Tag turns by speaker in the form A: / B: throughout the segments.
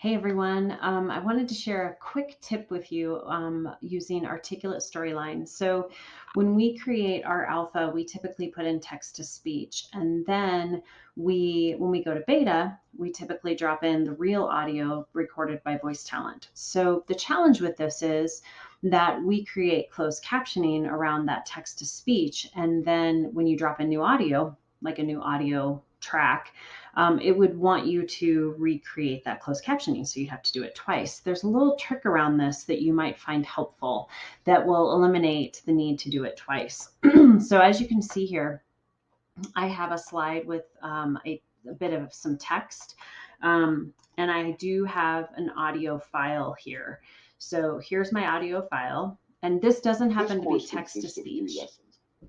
A: Hey everyone, I wanted to share a quick tip with you using articulate storylines. So when we create our alpha, we typically put in text to speech. And then when we go to beta, we typically drop in the real audio recorded by voice talent. So the challenge with this is that we create closed captioning around that text to speech. And then when you drop in new audio, like a new audio track, it would want you to recreate that closed captioning. So you'd have to do it twice. There's a little trick around this that you might find helpful that will eliminate the need to do it twice. So as you can see here, I have a slide with a bit of some text. And I do have an audio file here. So here's my audio file. And this doesn't happen to be text to speech.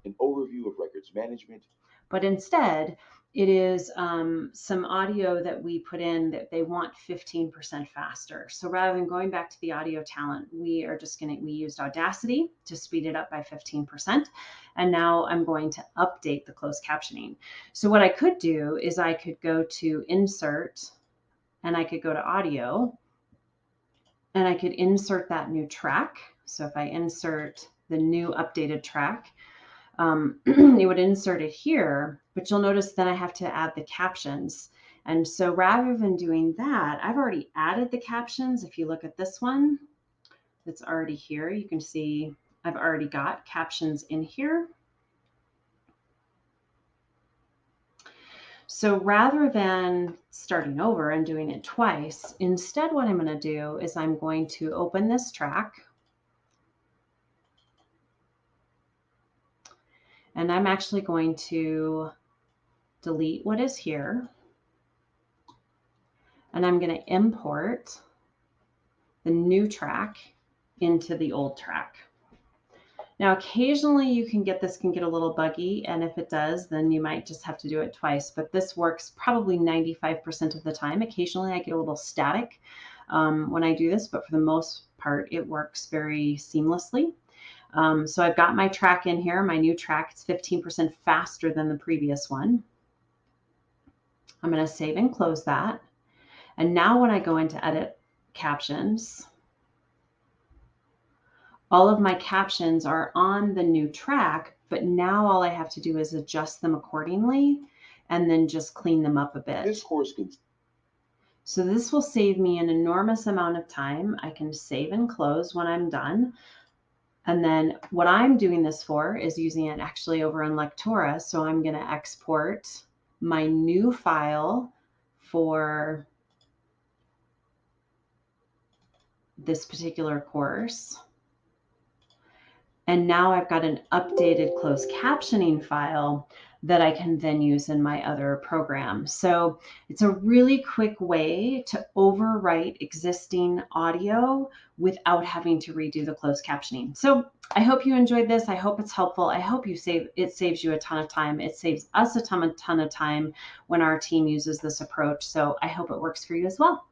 B: An overview of records management.
A: But instead, it is some audio that we put in that they want 15% faster. So rather than going back to the audio talent, we used Audacity to speed it up by 15%. And now I'm going to update the closed captioning. So what I could do is I could go to insert and I could go to audio and I could insert that new track. So if I insert the new updated track, it would insert it here, but you'll notice then I have to add the captions. And so rather than doing that, I've already added the captions. If you look at this one, that's already here. You can see I've already got captions in here. So rather than starting over and doing it twice, instead what I'm going to do is I'm going to open this track. And I'm actually going to delete what is here. And I'm going to import the new track into the old track. Now, occasionally this can get a little buggy. And if it does, then you might just have to do it twice. But this works probably 95% of the time. Occasionally I get a little static when I do this, but for the most part, it works very seamlessly. So I've got my track in here, my new track. It's 15% faster than the previous one. I'm going to save and close that. And now when I go into edit captions, all of my captions are on the new track, but now all I have to do is adjust them accordingly and then just clean them up a bit. So this will save me an enormous amount of time. I can save and close when I'm done. And then what I'm doing this for is using it actually over in Lectora. So I'm going to export my new file for this particular course. And now I've got an updated closed captioning file that I can then use in my other program. So it's a really quick way to overwrite existing audio without having to redo the closed captioning. So I hope you enjoyed this. I hope it's helpful. I hope it saves you a ton of time. It saves us a ton of time when our team uses this approach. So I hope it works for you as well.